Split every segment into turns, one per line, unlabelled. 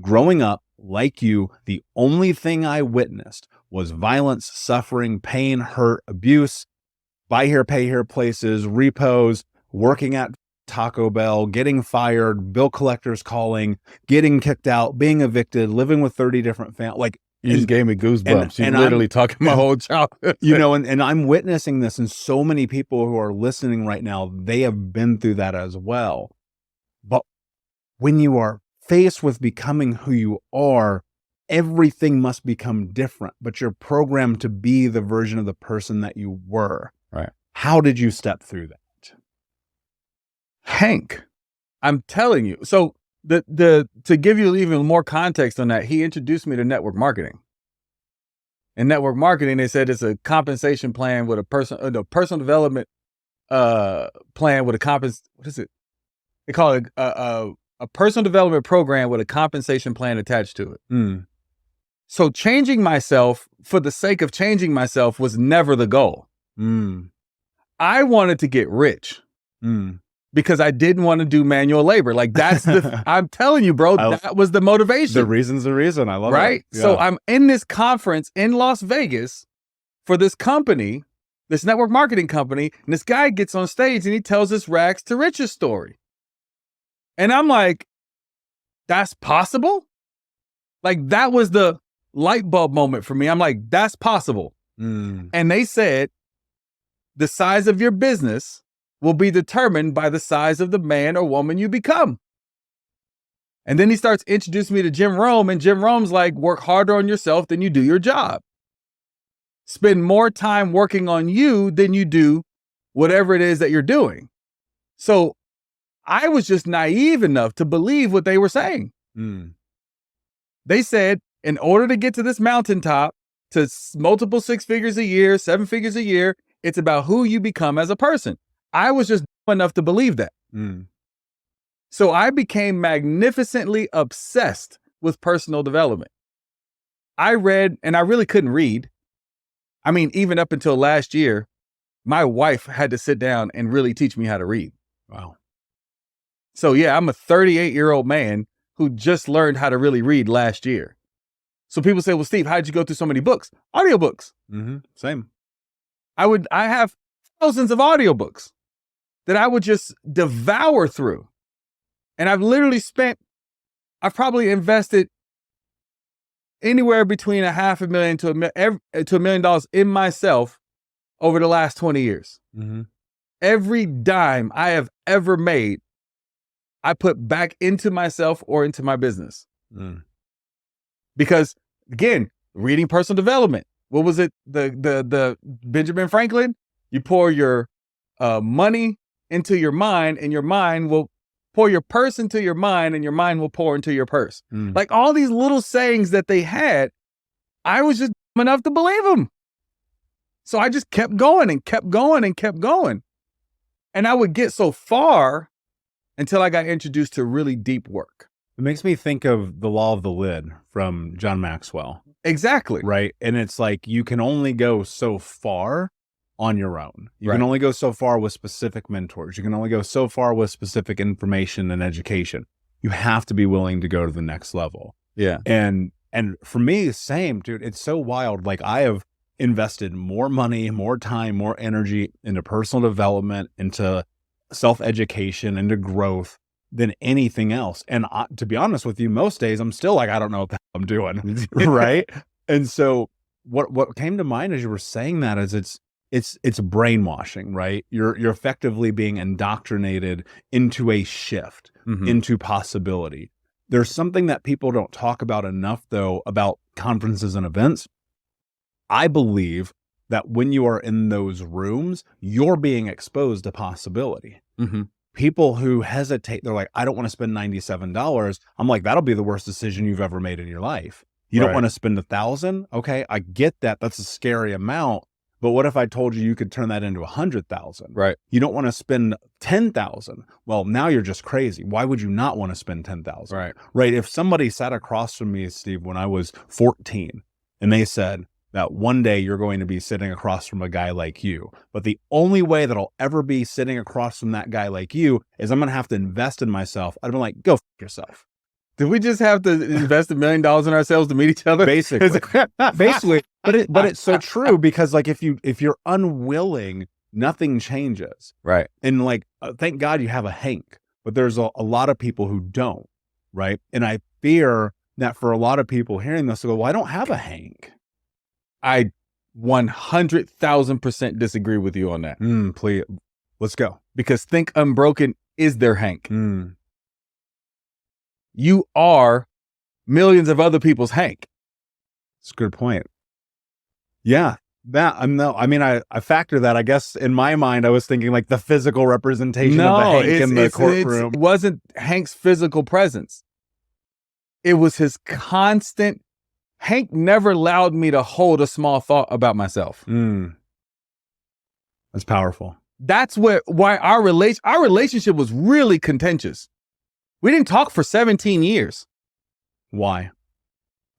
growing up like you, the only thing I witnessed was violence, suffering, pain, hurt, abuse, buy here, pay here places, repos, working at Taco Bell, getting fired, bill collectors calling, getting kicked out, being evicted, living with 30 different families. Like,
you just gave me goosebumps. You're literally talking my whole childhood.
You know, and I'm witnessing this, and so many people who are listening right now, they have been through that as well. But when you are faced with becoming who you are, everything must become different, but you're programmed to be the version of the person that you were.
Right.
How did you step through that?
Hank, I'm telling you. So to give you even more context on that, he introduced me to network marketing. In network marketing, they said it's a compensation plan with a personal development plan with what is it? They call it a personal development program with a compensation plan attached to it.
Mm.
So changing myself for the sake of changing myself was never the goal.
Mm.
I wanted to get rich.
Mm.
Because I didn't want to do manual labor. Like that's I'm telling you, bro, that was the motivation.
The reason's the reason. I love it.
Right?
Yeah.
So I'm in this conference in Las Vegas for this company, this network marketing company, and this guy gets on stage and he tells this rags to riches story. And I'm like, that's possible? Like that was the light bulb moment for me. I'm like, that's possible.
Mm.
And they said, the size of your business will be determined by the size of the man or woman you become. And then he starts introducing me to Jim Rome, and Jim Rome's like, work harder on yourself than you do your job. Spend more time working on you than you do whatever it is that you're doing. So I was just naive enough to believe what they were saying.
Mm.
They said, in order to get to this mountaintop, to multiple 6 figures a year, 7 figures a year, it's about who you become as a person. I was just enough to believe that.
Mm.
So I became magnificently obsessed with personal development. I read, and I really couldn't read. I mean, even up until last year, my wife had to sit down and really teach me how to read.
Wow.
So yeah, I'm a 38-year-old man who just learned how to really read last year. So people say, well, Steve, how'd you go through so many books? Audiobooks.
Mm-hmm. Same.
I have thousands of audiobooks that I would just devour through. And I've probably invested anywhere between $500,000 to $1 million in myself over the last 20 years.
Mm-hmm.
Every dime I have ever made, I put back into myself or into my business.
Mm.
Because again, reading personal development. What was it? The Benjamin Franklin? You pour your money into your mind, and your mind will pour your purse into your mind, and your mind will pour into your purse.
Mm.
Like all these little sayings that they had, I was just dumb enough to believe them. So I just kept going and kept going and kept going. And I would get so far until I got introduced to really deep work.
It makes me think of the law of the lid from John Maxwell.
Exactly.
Right. And it's like, you can only go so far on your own. You
Right.
can only go so far with specific mentors. You can only go so far with specific information and education. You have to be willing to go to the next level.
Yeah.
And for me, same, dude. It's so wild. Like, I have invested more money, more time, more energy into personal development, into self-education, into growth than anything else. And to be honest with you, most days I'm still like, I don't know what the hell I'm doing. Right. And so what came to mind as you were saying that is it's brainwashing, right? You're effectively being indoctrinated into a shift,
Mm-hmm.
into possibility. There's something that people don't talk about enough, though, about conferences and events. I believe that when you are in those rooms, you're being exposed to possibility.
Mm-hmm.
People who hesitate, they're like, I don't want to spend $97. I'm like, that'll be the worst decision you've ever made in your life. You don't
Right.
want to spend $1,000. Okay, I get that. That's a scary amount. But what if I told you could turn that into 100,000?
Right.
You don't want to spend 10,000. Well, now you're just crazy. Why would you not want to spend 10,000?
Right.
Right. If somebody sat across from me, Steve, when I was 14, and they said that one day you're going to be sitting across from a guy like you, but the only way that I'll ever be sitting across from that guy like you is I'm going to have to invest in myself. I'd be like, go f yourself.
Did we just have to invest $1 million in ourselves to meet each other?
Basically. But it's so true, because like if you're unwilling, nothing changes.
Right.
And like, thank God you have a Hank, but there's a lot of people who don't. Right. And I fear that for a lot of people hearing this, they go, well, I don't have a Hank.
I 100,000% disagree with you on that.
Please, let's go.
Because Think Unbroken is their Hank.
Mm.
You are millions of other people's Hank.
That's a good point. Yeah. I factor that. I guess in my mind, I was thinking like the physical representation of the Hank in the courtroom.
It wasn't Hank's physical presence. It was his constant. Hank never allowed me to hold a small thought about myself.
That's powerful.
That's why our relationship was really contentious. We didn't talk for 17 years.
Why?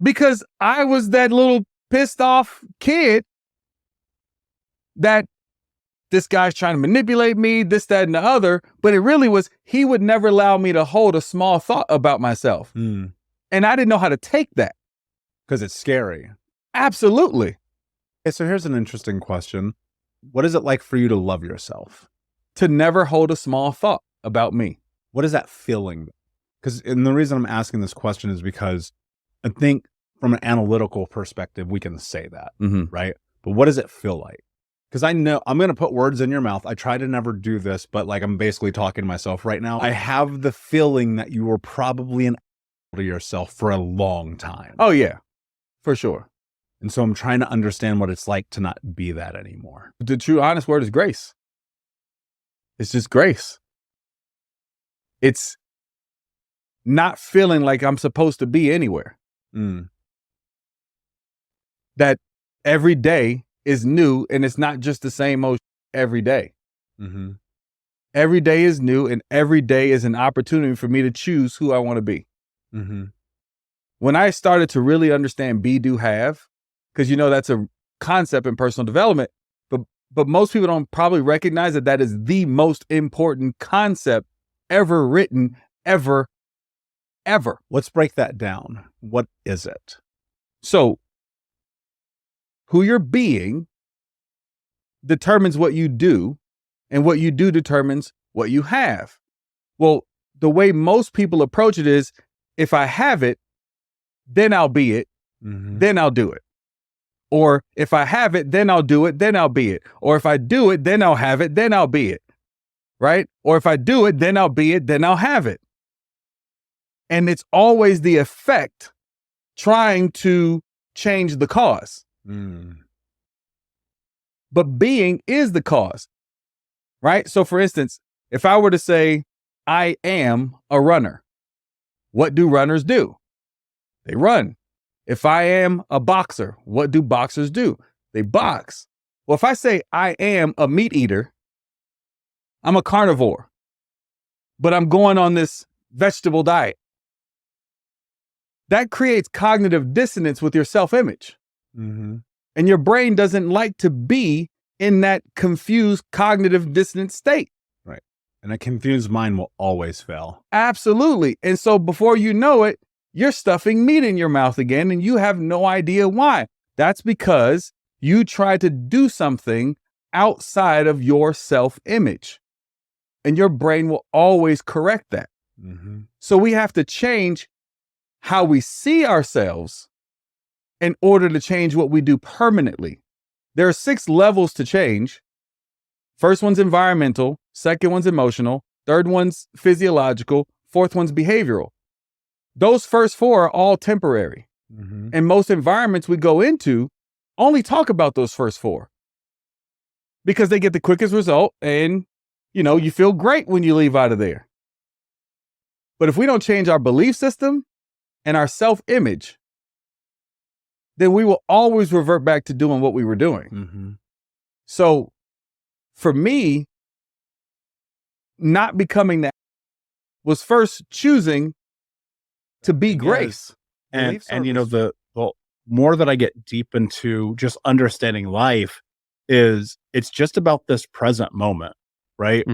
Because I was that little pissed off kid that this guy's trying to manipulate me, this, that, and the other. But it really was, he would never allow me to hold a small thought about myself. And I didn't know how to take that.
Because it's scary.
Absolutely.
Okay, so here's an interesting question. What is it like for you to love yourself?
To never hold a small thought about me.
What is that feeling? And the reason I'm asking this question is because I think from an analytical perspective, we can say that, right? But what does it feel like? Because I know I'm going to put words in your mouth. I try to never do this, but like I'm basically talking to myself right now. I have the feeling that you were probably an to yourself for a long time.
Oh, yeah, for sure.
And so I'm trying to understand what it's like to not be that anymore.
The true honest word is grace. It's just grace. It's not feeling like I'm supposed to be anywhere. That every day is new, and it's not just the same old every day. Every day is new, and every day is an opportunity for me to choose who I want to be. When I started to really understand be, do, have, because that's a concept in personal development, but most people don't probably recognize that is the most important concept ever written, ever.
Let's break that down. What is it?
So, who you're being determines what you do, and what you do determines what you have. Well, the way most people approach it is, if I have it, then I'll be it, then I'll do it. Or if I have it, then I'll do it, then I'll be it. Or if I do it, then I'll have it, then I'll be it. Right? Or if I do it, then I'll be it, then I'll have it. And it's always the effect trying to change the cause. But being is the cause. Right? So for instance, if I were to say, I am a runner, what do runners do? They run. If I am a boxer, what do boxers do? They box. Well, if I say I am a meat eater, I'm a carnivore, but I'm going on this vegetable diet. That creates cognitive dissonance with your self-image. And your brain doesn't like to be in that confused cognitive dissonance state.
Right. And a confused mind will always fail.
Absolutely. And so before you know it, you're stuffing meat in your mouth again, and you have no idea why. That's because you try to do something outside of your self-image, and your brain will always correct that. So we have to change how we see ourselves in order to change what we do permanently. There are 6 levels to change. First one's environmental, second one's emotional, third one's physiological, fourth one's behavioral. Those first 4 are all temporary. And most environments we go into only talk about those first 4 because they get the quickest result, and you feel great when you leave out of there. But if we don't change our belief system and our self-image, then we will always revert back to doing what we were doing. So for me, not becoming that was first choosing to be grace.
And the more that I get deep into just understanding life is it's just about this present moment, right?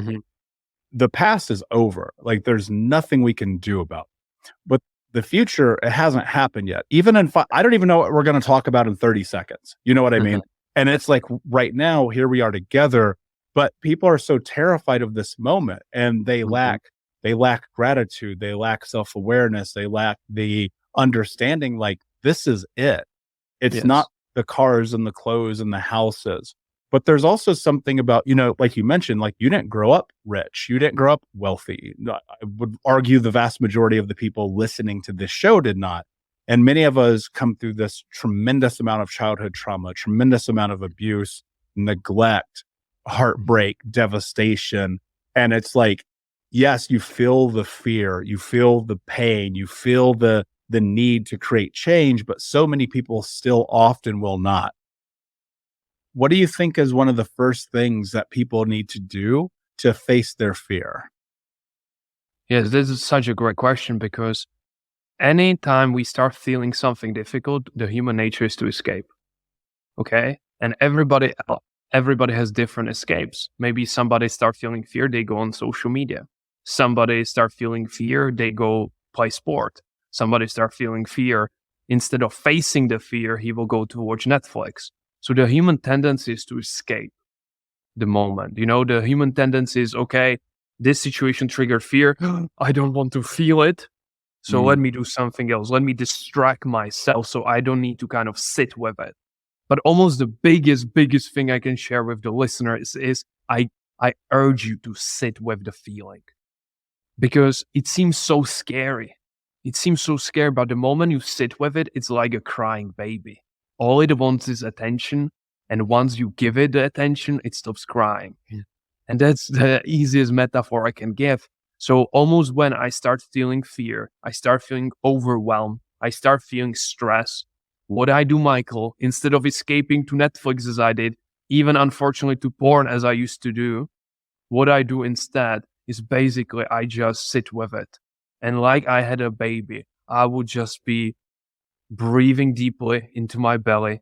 The past is over. Like there's nothing we can do about it. But the future, it hasn't happened yet. Even in I don't even know what we're going to talk about in 30 seconds. You know what I mean? And it's like right now, here we are together, but people are so terrified of this moment, and they lack gratitude, they lack self-awareness, they lack the understanding, like, this is it. It's not the cars and the clothes and the houses. But there's also something about, like you mentioned, like, you didn't grow up rich. You didn't grow up wealthy. I would argue the vast majority of the people listening to this show did not. And many of us come through this tremendous amount of childhood trauma, tremendous amount of abuse, neglect, heartbreak, devastation. And it's like, yes, you feel the fear, you feel the pain, you feel the need to create change, but so many people still often will not. What do you think is one of the first things that people need to do to face their fear?
Yes, this is such a great question, because anytime we start feeling something difficult, the human nature is to escape. Okay? And everybody has different escapes. Maybe somebody start feeling fear, they go on social media. Somebody start feeling fear, they go play sport. Somebody start feeling fear, instead of facing the fear, he will go to watch Netflix. So the human tendency is to escape the moment. The human tendency is, okay, this situation triggered fear. I don't want to feel it. So let me do something else. Let me distract myself so I don't need to kind of sit with it. But almost the biggest thing I can share with the listeners is I urge you to sit with the feeling, because it seems so scary. It seems so scary, but the moment you sit with it, it's like a crying baby. All it wants is attention. And once you give it the attention, it stops crying. And that's the easiest metaphor I can give. So almost when I start feeling fear, I start feeling overwhelmed, I start feeling stress, what I do, Michael, instead of escaping to Netflix as I did, even unfortunately to porn as I used to do, what I do instead is basically I just sit with it. And like I had a baby, I would just be breathing deeply into my belly.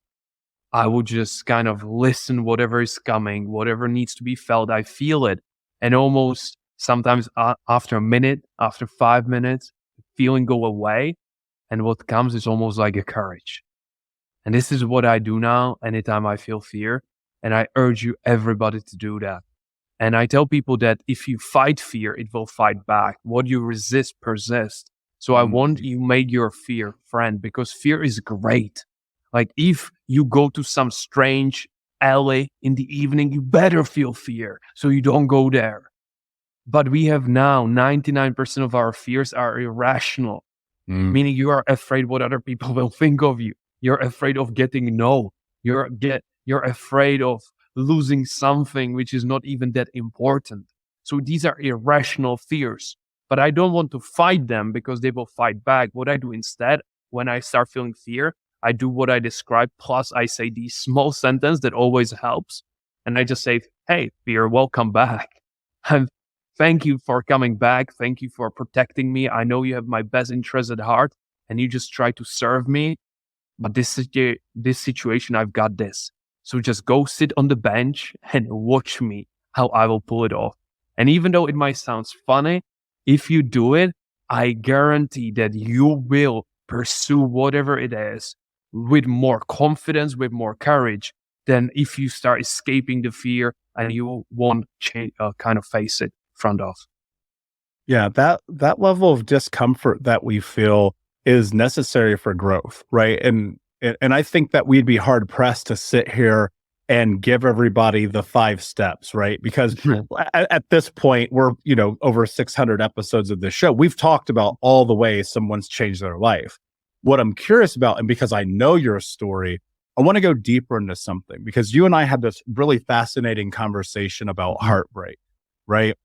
I would just kind of listen whatever is coming, whatever needs to be felt. I feel it. And almost sometimes after a minute, after 5 minutes, the feeling go away. And what comes is almost like a courage. And this is what I do now anytime I feel fear. And I urge you, everybody, to do that. And I tell people that if you fight fear, it will fight back. What you resist persists. So I want you make your fear friend, because fear is great. Like, if you go to some strange alley in the evening, you better feel fear so you don't go there. But we have now 99% of our fears are irrational, meaning you are afraid what other people will think of you. You're afraid of getting no. You're afraid of losing something which is not even that important. So these are irrational fears. But I don't want to fight them, because they will fight back. What I do instead, when I start feeling fear, I do what I described, plus I say the small sentence that always helps. And I just say, hey, fear, welcome back. And thank you for coming back. Thank you for protecting me. I know you have my best interest at heart, and you just try to serve me. But this situation, I've got this. So just go sit on the bench and watch me, how I will pull it off. And even though it might sound funny, if you do it, I guarantee that you will pursue whatever it is with more confidence, with more courage, than if you start escaping the fear and you won't kind of face it front of.
Yeah, that level of discomfort that we feel is necessary for growth, right? And I think that we'd be hard pressed to sit here and give everybody the 5 steps, right? Because at this point, we're, over 600 episodes of this show. We've talked about all the ways someone's changed their life. What I'm curious about, and because I know your story, I want to go deeper into something, because you and I had this really fascinating conversation about heartbreak, right?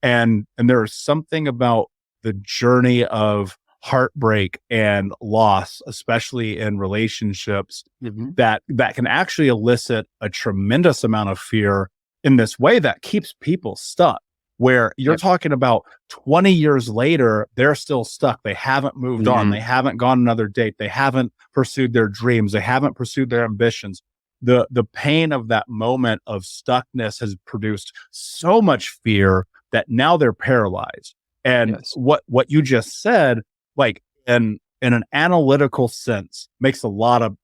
And there's something about the journey of heartbreak and loss, especially in relationships, that can actually elicit a tremendous amount of fear in this way that keeps people stuck. Where you're talking about 20 years later, they're still stuck. They haven't moved on. They haven't gone another date. They haven't pursued their dreams. They haven't pursued their ambitions. The pain of that moment of stuckness has produced so much fear that now they're paralyzed. And what you just said, like, and in an analytical sense makes a lot of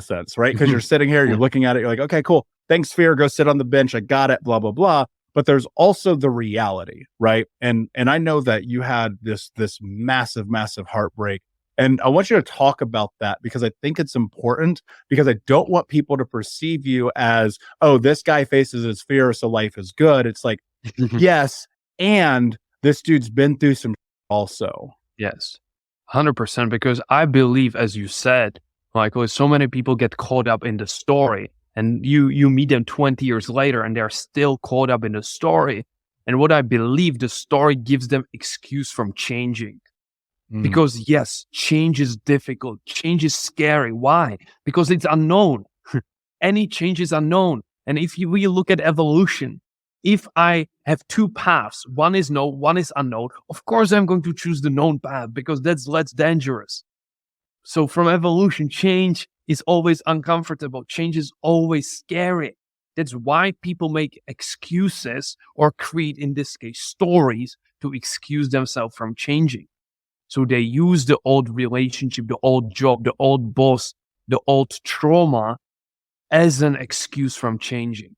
sense, right? Because you're sitting here, you're looking at it, you're like, okay, cool. Thanks, fear. Go sit on the bench. I got it. Blah, blah, blah. But there's also the reality, right? And I know that you had this massive, massive heartbreak. And I want you to talk about that because I think it's important, because I don't want people to perceive you as, oh, this guy faces his fear, so life is good. It's like, yes, and this dude's been through some also.
Yes, 100%. Because I believe, as you said, Michael, so many people get caught up in the story, and you meet them 20 years later and they're still caught up in the story. And what I believe, the story gives them excuse from changing. Because yes, change is difficult. Change is scary. Why? Because it's unknown. Any change is unknown. And if we look at evolution, if I have two paths, one is known, one is unknown, of course I'm going to choose the known path because that's less dangerous. So from evolution, change is always uncomfortable. Change is always scary. That's why people make excuses or create, in this case, stories to excuse themselves from changing. So they use the old relationship, the old job, the old boss, the old trauma as an excuse from changing.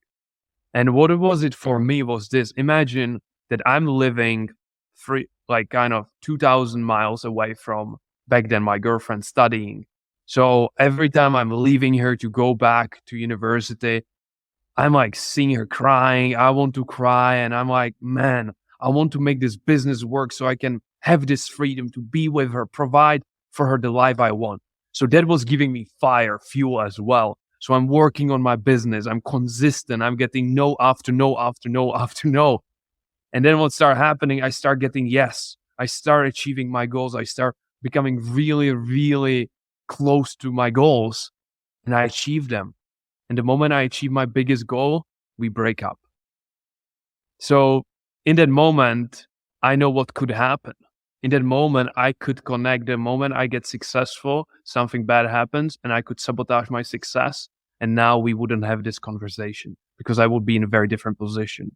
And what was it for me was this. Imagine that I'm living kind of 2,000 miles away from, back then, my girlfriend studying. So every time I'm leaving her to go back to university, I'm like seeing her crying. I want to cry. And I'm like, man, I want to make this business work so I can have this freedom to be with her, provide for her the life I want. So that was giving me fuel as well. So I'm working on my business. I'm consistent. I'm getting no after no after no after no. And then what started happening, I start getting yes. I start achieving my goals. I start becoming really, really close to my goals. And I achieve them. And the moment I achieve my biggest goal, we break up. So in that moment, I know what could happen. In that moment, I could connect. The moment I get successful, something bad happens and I could sabotage my success. And now we wouldn't have this conversation because I would be in a very different position.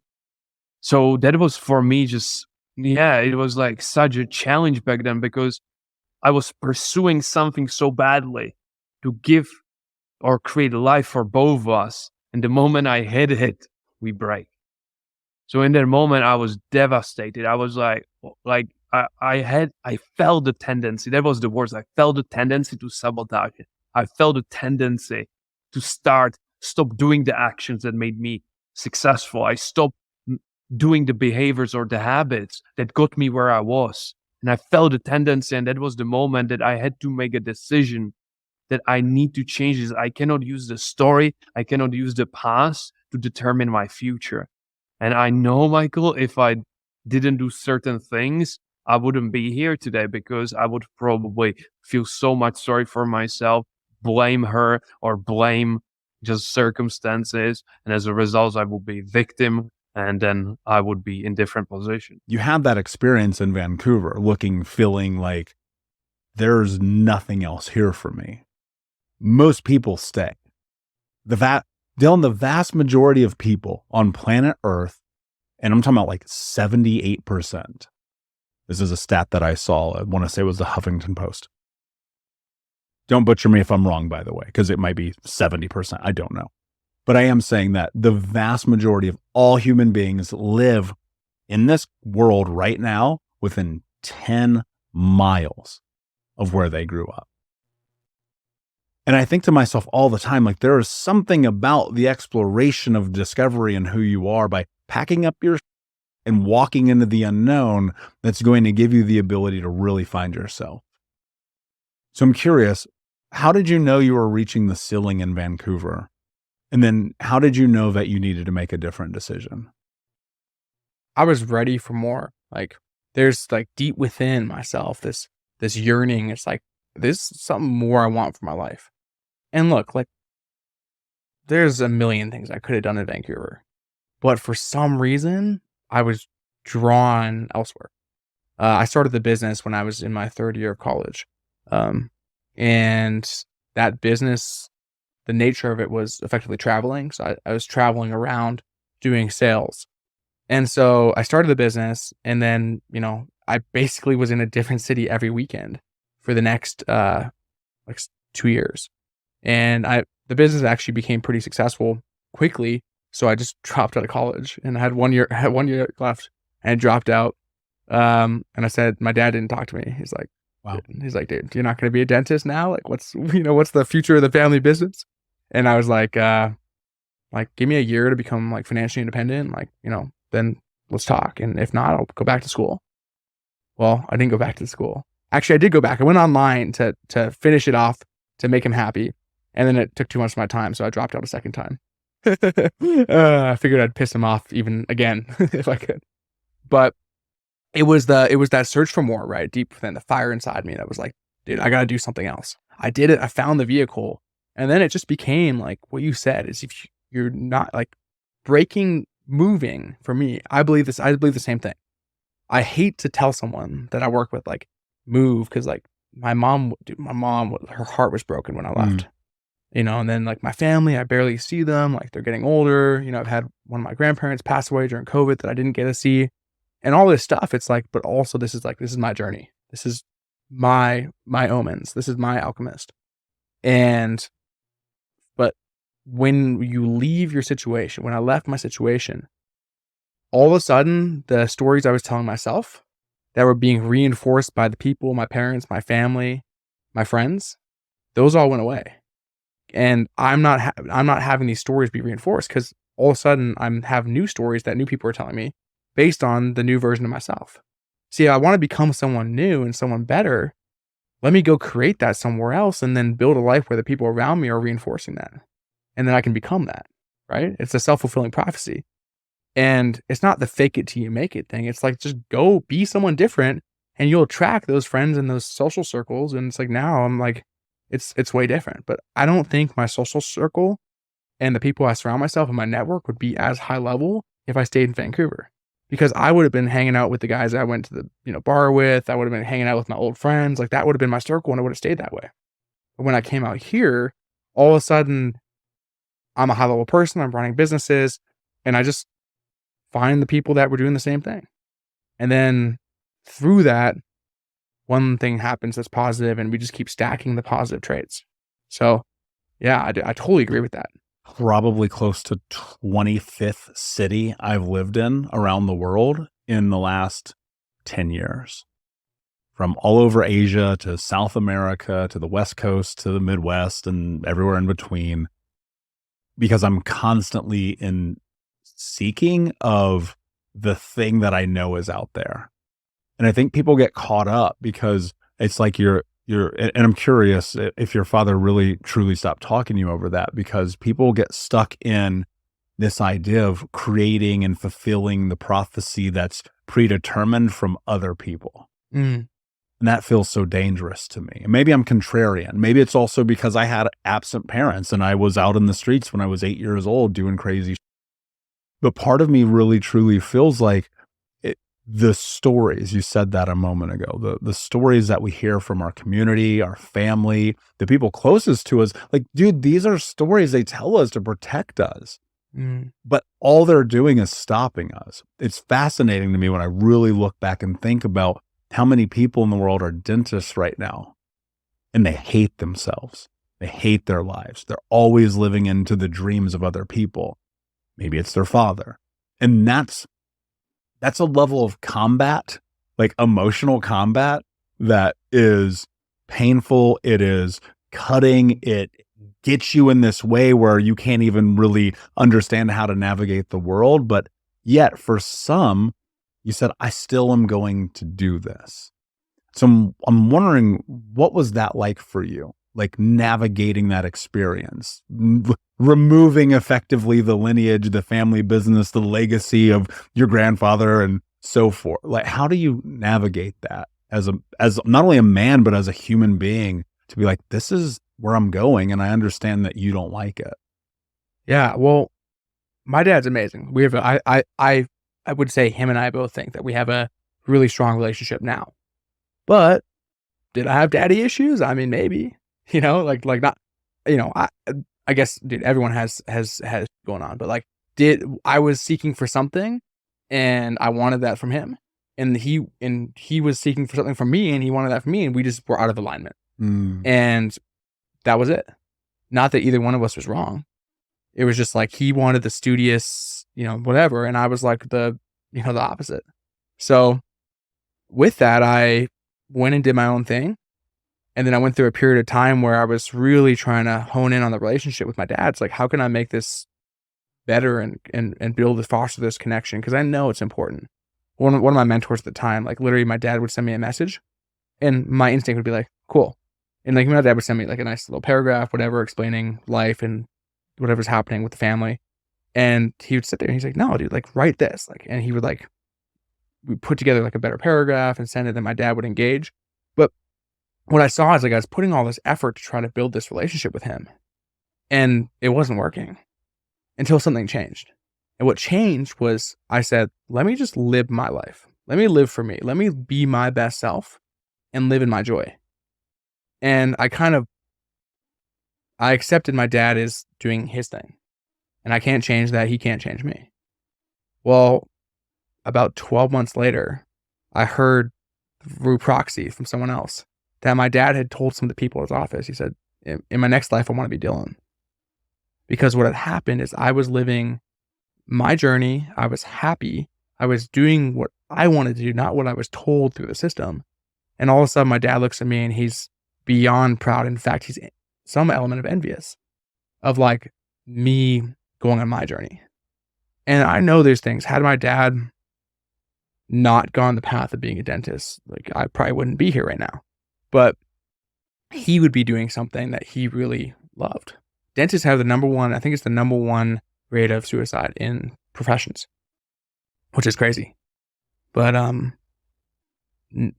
So that was for me it was like such a challenge back then because I was pursuing something so badly to give or create a life for both of us. And the moment I hit it, we break. So in that moment, I was devastated. I was like I felt the tendency. That was the worst. I felt the tendency to sabotage it. I felt the tendency to stop doing the actions that made me successful. I stopped doing the behaviors or the habits that got me where I was. And I felt the tendency. And that was the moment that I had to make a decision that I need to change this. I cannot use the story. I cannot use the past to determine my future. And I know, Michael, if I didn't do certain things, I wouldn't be here today because I would probably feel so much sorry for myself, blame her or blame just circumstances. And as a result, I would be victim and then I would be in different position.
You had that experience in Vancouver, feeling like there's nothing else here for me. Most people stay. Dylan, the vast majority of people on planet Earth, and I'm talking about like 78%. This is a stat that I saw. I want to say it was the Huffington Post. Don't butcher me if I'm wrong, by the way, because it might be 70%. I don't know. But I am saying that the vast majority of all human beings live in this world right now within 10 miles of where they grew up. And I think to myself all the time, like there is something about the exploration of discovery and who you are by packing up your and walking into the unknown that's going to give you the ability to really find yourself. So I'm curious, how did you know you were reaching the ceiling in Vancouver? And then how did you know that you needed to make a different decision?
I was ready for more. Like there's like deep within myself, this yearning. It's like, there's something more I want for my life. And look, like there's a million things I could have done in Vancouver, but for some reason I was drawn elsewhere. I started the business when I was in my third year of college. And that business, the nature of it was effectively traveling. So I was traveling around doing sales. And so I started the business and then, I basically was in a different city every weekend. for the next like 2 years. And the business actually became pretty successful quickly. So I just dropped out of college, and I had 1 year left, and I dropped out. And I said, my dad didn't talk to me. He's like,
Wow.
He's like, dude, you're not going to be a dentist now? Like, what's the future of the family business? And I was like, give me a year to become like financially independent. Like, then let's talk. And if not, I'll go back to school. Well, I didn't go back to school. Actually, I did go back. I went online to finish it off to make him happy. And then it took too much of my time. So I dropped out a second time. I figured I'd piss him off even again if I could. But it was that search for more, right? Deep within the fire inside me that was like, dude, I got to do something else. I did it. I found the vehicle. And then it just became like what you said is if you're not like moving for me, I believe the same thing. I hate to tell someone that I work with, like, move. Cause like my mom, her heart was broken when I left, and then like my family, I barely see them. Like they're getting older. I've had one of my grandparents pass away during COVID that I didn't get to see. And all this stuff, it's like, but also this is my journey. This is my omens. This is my alchemist. But when you leave your situation, when I left my situation, all of a sudden, the stories I was telling myself that were being reinforced by the people, my parents, my family, my friends, those all went away. And I'm not having these stories be reinforced because all of a sudden I have new stories that new people are telling me based on the new version of myself. See, I want to become someone new and someone better. Let me go create that somewhere else and then build a life where the people around me are reinforcing that. And then I can become that, right? It's a self-fulfilling prophecy. And it's not the fake it till you make it thing. It's like, just go be someone different and you'll attract those friends in those social circles. And it's like, now I'm like, it's way different. But I don't think my social circle and the people I surround myself and my network would be as high level if I stayed in Vancouver. Because I would have been hanging out with the guys I went to the bar with. I would have been hanging out with my old friends. Like that would have been my circle and I would have stayed that way. But when I came out here, all of a sudden I'm a high level person. I'm running businesses and I just find the people that were doing the same thing. And then through that, one thing happens that's positive and we just keep stacking the positive traits. So yeah, I totally agree with that.
Probably close to 25th city I've lived in around the world in the last 10 years. From all over Asia to South America to the West Coast to the Midwest and everywhere in between. Because I'm constantly in seeking of the thing that I know is out there. And I think people get caught up because it's like and I'm curious if your father really truly stopped talking to you over that, because people get stuck in this idea of creating and fulfilling the prophecy that's predetermined from other people. And that feels so dangerous to me. And maybe I'm contrarian. Maybe it's also because I had absent parents and I was out in the streets when I was 8 years old doing crazy. But part of me really truly feels like the stories, you said that a moment ago, the stories that we hear from our community, our family, the people closest to us, like, dude, these are stories they tell us to protect us. But all they're doing is stopping us. It's fascinating to me when I really look back and think about how many people in the world are dentists right now, and they hate themselves. They hate their lives. They're always living into the dreams of other people. Maybe it's their father. And that's a level of combat, like emotional combat, that is painful. It is cutting. It gets you in this way where you can't even really understand how to navigate the world. But yet for some, you said, I still am going to do this. So I'm wondering, what was that like for you? Like navigating that experience, removing effectively the lineage, the family business, the legacy of your grandfather and so forth. Like, how do you navigate that as not only a man, but as a human being, to be like, this is where I'm going. And I understand that you don't like it.
Yeah. Well, my dad's amazing. We have I would say him and I both think that we have a really strong relationship now, but did I have daddy issues? I mean, maybe. Like not, I guess, dude, everyone has going on, but like, I was seeking for something and I wanted that from him. And he was seeking for something from me, and he wanted that from me, and we just were out of alignment.
Mm.
And that was it. Not that either one of us was wrong. It was just like he wanted the studious, whatever, and I was like the opposite. So with that, I went and did my own thing. And then I went through a period of time where I was really trying to hone in on the relationship with my dad. It's like, how can I make this better and foster this connection? Because I know it's important. One of my mentors at the time, like literally my dad would send me a message and my instinct would be like, cool. And like my dad would send me like a nice little paragraph, whatever, explaining life and whatever's happening with the family. And he would sit there and he's like, no, dude, like write this. Like, and he would like, we put together like a better paragraph and send it, and my dad would engage. But what I saw is like I was putting all this effort to try to build this relationship with him, and it wasn't working until something changed. And what changed was I said, let me just live my life. Let me live for me. Let me be my best self and live in my joy. And I accepted my dad is doing his thing, and I can't change that. He can't change me. Well, about 12 months later, I heard through proxy from someone else that my dad had told some of the people at his office. He said, in my next life, I want to be Dylan. Because what had happened is I was living my journey. I was happy. I was doing what I wanted to do, not what I was told through the system. And all of a sudden, my dad looks at me and he's beyond proud. In fact, he's some element of envious of like me going on my journey. And I know there's things. Had my dad not gone the path of being a dentist, like I probably wouldn't be here right now. But he would be doing something that he really loved. Dentists have the number one rate of suicide in professions, which is crazy. But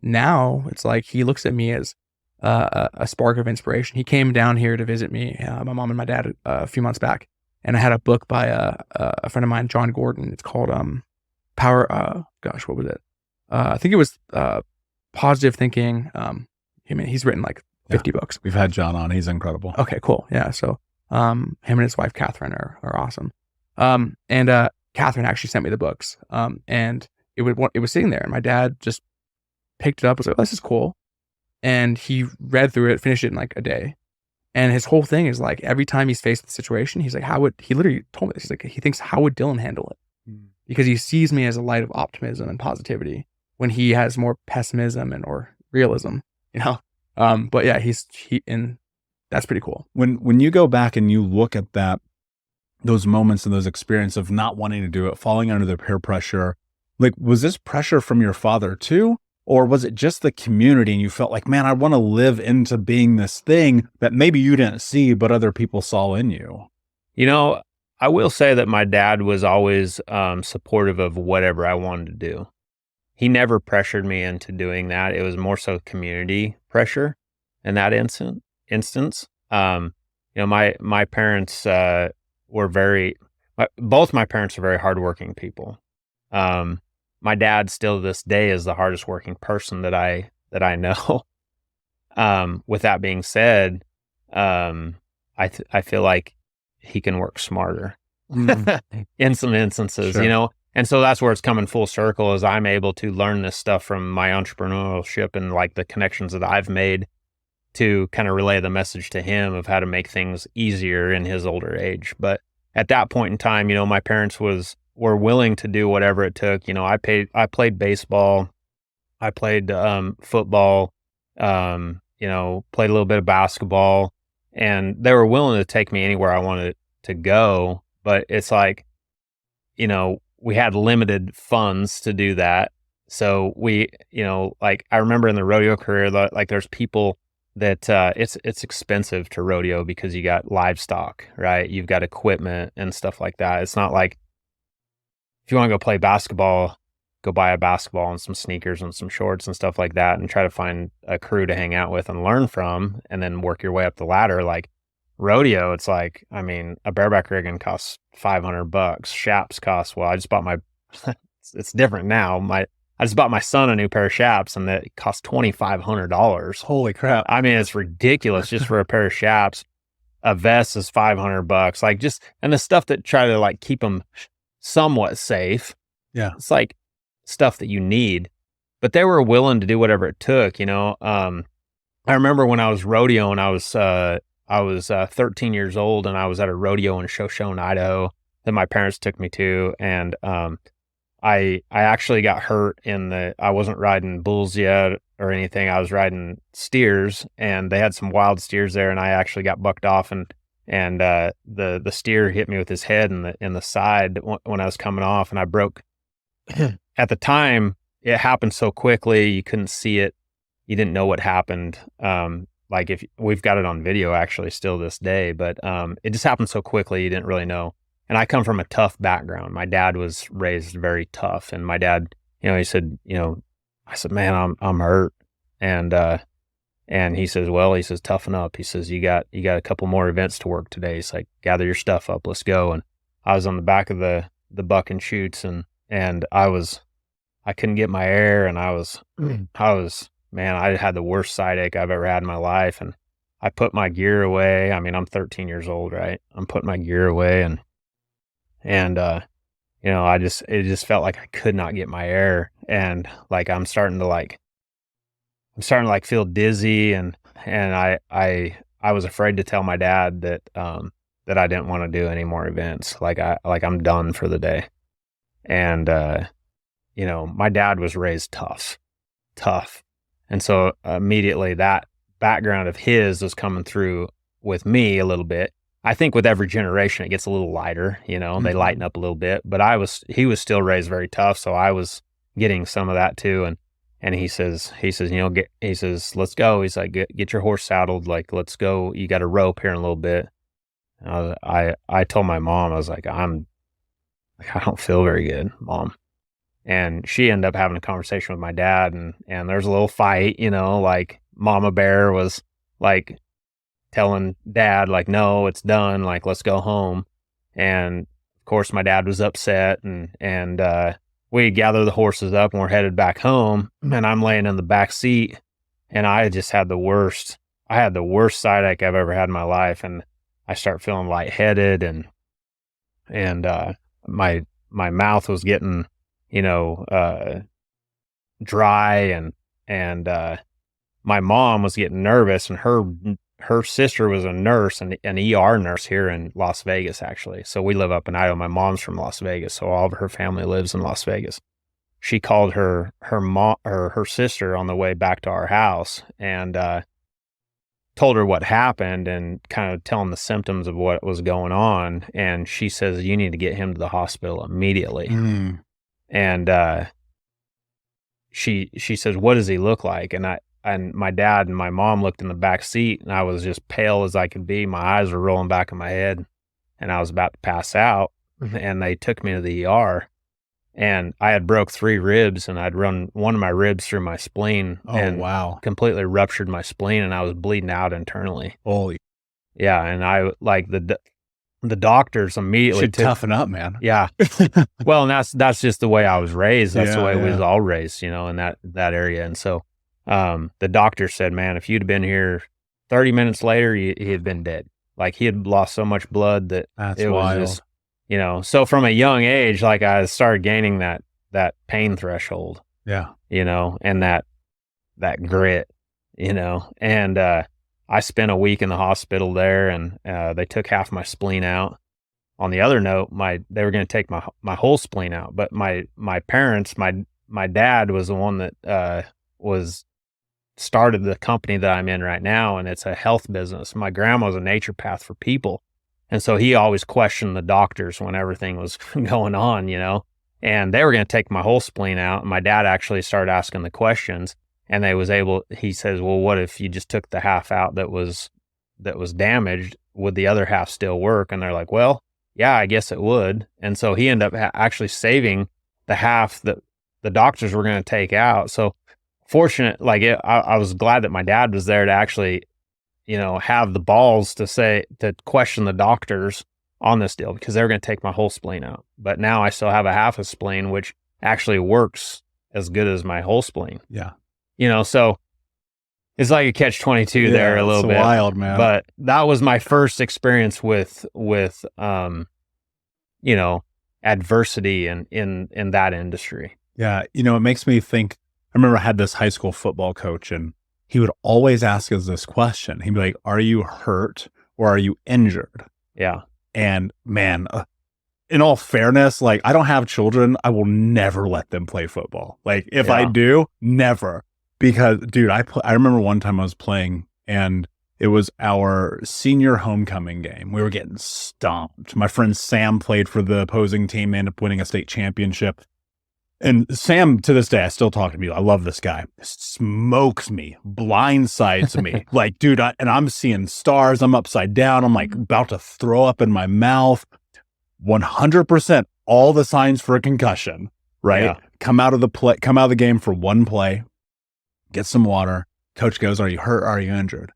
now it's like he looks at me as a spark of inspiration. He came down here to visit me, my mom and my dad, a few months back, and I had a book by a friend of mine, John Gordon. It's called Power. What was it? I think it was Positive Thinking. He's written like 50 books.
We've had John on. He's incredible.
Okay, cool. Yeah. So him and his wife Catherine are awesome. And Catherine actually sent me the books. And it was sitting there, and my dad just picked it up. Was like, oh, this is cool. And he read through it, finished it in like a day. And his whole thing is like every time he's faced with the situation, he's like, he literally told me this. He's like, he thinks, how would Dylan handle it? Because he sees me as a light of optimism and positivity when he has more pessimism or realism, But yeah, and that's pretty cool.
When you go back and you look at those moments and those experiences of not wanting to do it, falling under the peer pressure, like, was this pressure from your father too? Or was it just the community and you felt like, man, I want to live into being this thing that maybe you didn't see, but other people saw in you?
I will say that my dad was always supportive of whatever I wanted to do. He never pressured me into doing that. It was more so community pressure in that instance. My parents both my parents are very hardworking people. My dad still to this day is the hardest working person that I know. With that being said, I feel like he can work smarter in some instances,
Sure.
And so that's where it's coming full circle, is I'm able to learn this stuff from my entrepreneurship and like the connections that I've made to kind of relay the message to him of how to make things easier in his older age. But at that point in time, my parents were willing to do whatever it took. I played baseball, I played football, played a little bit of basketball, and they were willing to take me anywhere I wanted to go. But it's like, we had limited funds to do that. So we, like I remember in the rodeo career, like there's people that it's expensive to rodeo because you got livestock, right? You've got equipment and stuff like that. It's not like if you want to go play basketball, go buy a basketball and some sneakers and some shorts and stuff like that and try to find a crew to hang out with and learn from and then work your way up the ladder. Like rodeo, it's like, a bareback rigging costs $500. Shaps cost, I just bought it's different now. I just bought my son a new pair of shaps and that cost $2,500.
Holy crap.
It's ridiculous just for a pair of shaps. A vest is $500. Like and the stuff that try to like keep them somewhat safe.
Yeah.
It's like stuff that you need. but they were willing to do whatever it took, you know. I remember when I was rodeoing, I was 13 years old, and I was at a rodeo in Shoshone, Idaho, that my parents took me to, and I actually got hurt I wasn't riding bulls yet or anything. I was riding steers, and they had some wild steers there, and I actually got bucked off, and the steer hit me with his head in the side when I was coming off, and I broke. At the time, it happened so quickly, you couldn't see it. You didn't know what happened. Like if we've got it on video actually still this day, but it just happened so quickly, you didn't really know. And I come from a tough background. My dad was raised very tough, and my dad, you know, he said, you know, I said, man, I'm hurt. And he says, well, he says, toughen up. He says, you got a couple more events to work today. He's like, gather your stuff up, let's go. And I was on the back of the buck and shoots, and I couldn't get my air, and I was, man, I had the worst side ache I've ever had in my life. And I put my gear away. I mean, I'm 13 years old, right? I'm putting my gear away, and you know, it just felt like I could not get my air, and like I'm starting to feel dizzy, and I was afraid to tell my dad that I didn't want to do any more events. Like I'm done for the day. And you know, my dad was raised tough. And so immediately that background of his was coming through with me a little bit. I think with every generation, it gets a little lighter, you know, they lighten up a little bit, but he was still raised very tough. So I was getting some of that too. And he says, you know, he says, let's go. He's like, get your horse saddled. Like, let's go. You got a rope here in a little bit. I told my mom, I was like, I don't feel very good, Mom. And she ended up having a conversation with my dad, and there's a little fight, you know, like Mama Bear was like telling Dad, like, no, it's done. Like, let's go home. And of course my dad was upset, and we gather the horses up, and we're headed back home, and I'm laying in the back seat, and I just had the worst side ache I've ever had in my life. And I start feeling lightheaded, and my mouth was getting, you know, dry, and my mom was getting nervous, and her sister was a nurse, an ER nurse here in Las Vegas, actually. So we live up in Idaho. My mom's from Las Vegas, so all of her family lives in Las Vegas. She called her mom or her sister on the way back to our house, and told her what happened, and kind of telling the symptoms of what was going on. And she says, you need to get him to the hospital immediately. And she says, what does he look like? And my dad and my mom looked in the back seat, and I was just pale as I could be. My eyes were rolling back in my head, and I was about to pass out. And they took me to the ER, and I had broke 3 ribs, and I'd run one of my ribs through my spleen.
Oh,
and
wow.
completely ruptured my spleen, and I was bleeding out internally.
Holy.
Yeah. And I like the doctors immediately
Should toughen up, man.
Yeah. Well, and that's just the way I was raised. That's the way we was all raised, you know, in that area. And so the doctor said, man, if you'd have been here 30 minutes later, he had been dead. Like, he had lost so much blood that it was just, you know. So from a young age, like, I started gaining that pain threshold.
Yeah.
You know, and that grit, you know. And I spent a week in the hospital there, and they took half my spleen out. On the other note, they were going to take my whole spleen out, but my parents, my dad was the one that started the company that I'm in right now, and it's a health business. My grandma was a naturopath for people, and so he always questioned the doctors when everything was going on, you know. And they were going to take my whole spleen out, and my dad actually started asking the questions, and he says, well, what if you just took the half out that was damaged? Would the other half still work? And they're like, well, yeah, I guess it would. And so he ended up actually saving the half that the doctors were going to take out. So fortunate, like, I was glad that my dad was there to actually, you know, have the balls to question the doctors on this deal, because they were going to take my whole spleen out. But now I still have a half a spleen, which actually works as good as my whole spleen.
Yeah.
You know, so it's like a catch-22 there a little bit.
Wild, man.
But that was my first experience with you know, adversity in that industry.
Yeah. You know, it makes me think remember I had this high school football coach, and he would always ask us this question. He'd be like, are you hurt or are you injured?
Yeah.
And man, in all fairness, like, I don't have children. I will never let them play football. Like, if I do, never. Because, dude, I remember one time I was playing, and it was our senior homecoming game. We were getting stomped. My friend Sam played for the opposing team, ended up winning a state championship. And Sam, to this day, I still talk to him. I love this guy. Smokes me, blindsides me. Like, dude, and I'm seeing stars. I'm upside down. I'm like about to throw up in my mouth. 100% all the signs for a concussion, right?
Yeah.
Come out of the game for one play, get some water. Coach goes, are you hurt? Are you injured?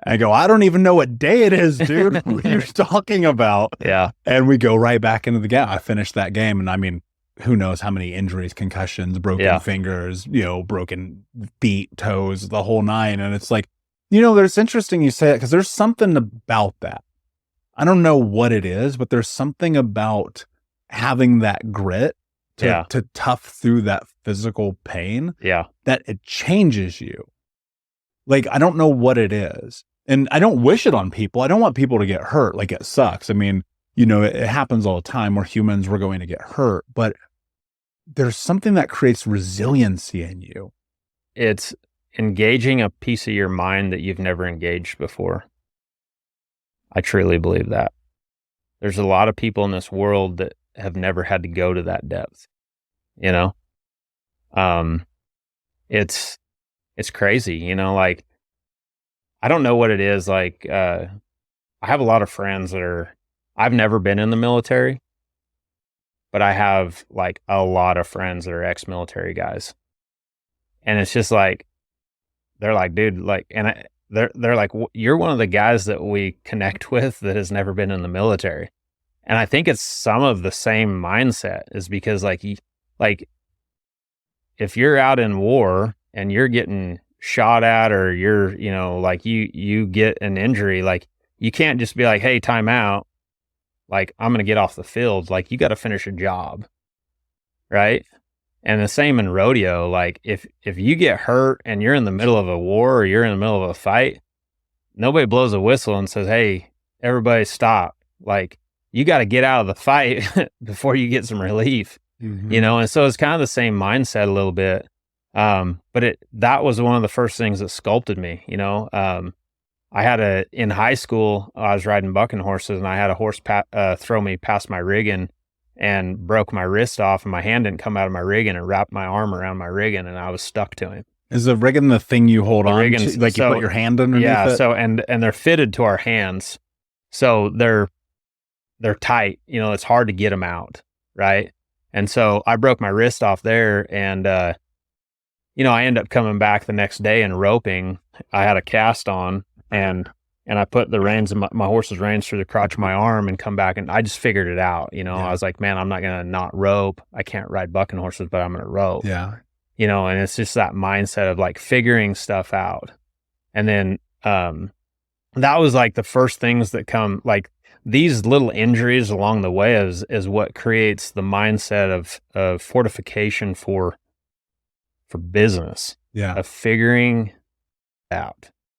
I go, I don't even know what day it is, dude. What are you talking about?
Yeah.
And we go right back into the game. I finished that game. And I mean, who knows how many injuries, concussions, broken fingers, broken feet, toes, the whole nine. And it's like, it's interesting you say that, because there's something about that. I don't know what it is, but there's something about having that grit to tough through that physical pain that it changes you. Like, I don't know what it is. And I don't wish it on people. I don't want people to get hurt. Like, it sucks. I mean, it happens all the time. We're humans. We're going to get hurt. But there's something that creates resiliency in you.
It's engaging a piece of your mind that you've never engaged before. I truly believe that. There's a lot of people in this world that have never had to go to that depth. It's crazy, like, I don't know what it is. Like, I have a lot of friends I've never been in the military, but I have like a lot of friends that are ex-military guys. And it's just like, they're like, dude, like, and they're like, you're one of the guys that we connect with that has never been in the military. And I think it's some of the same mindset, is because like if you're out in war and you're getting shot at, or you're, like you get an injury, like, you can't just be like, hey, time out. Like, I'm going to get off the field. Like, you got to finish a job. Right. And the same in rodeo. Like, if you get hurt and you're in the middle of a war, or you're in the middle of a fight, nobody blows a whistle and says, hey, everybody stop. Like, you got to get out of the fight before you get some relief, and so it's kind of the same mindset a little bit. But that was one of the first things that sculpted me, I had in high school, I was riding bucking horses, and I had a horse throw me past my rigging and broke my wrist off, and my hand didn't come out of my rigging, and wrapped my arm around my rigging, and I was stuck to him.
Is the rigging the thing you hold on to? Like, you put your hand underneath it?
Yeah, so, and they're fitted to our hands. So they're tight, it's hard to get them out, right? And so I broke my wrist off there, and, I ended up coming back the next day and roping. I had a cast on, and I put the reins, my horse's reins, through the crotch of my arm, and come back, and I just figured it out. I was like, man, I'm not going to not rope. I can't ride bucking horses, but I'm going to rope.
Yeah.
And it's just that mindset of like figuring stuff out. And then, that was like the first things that come, like, these little injuries along the way is what creates the mindset of fortification for business.
Yeah.
Of figuring out.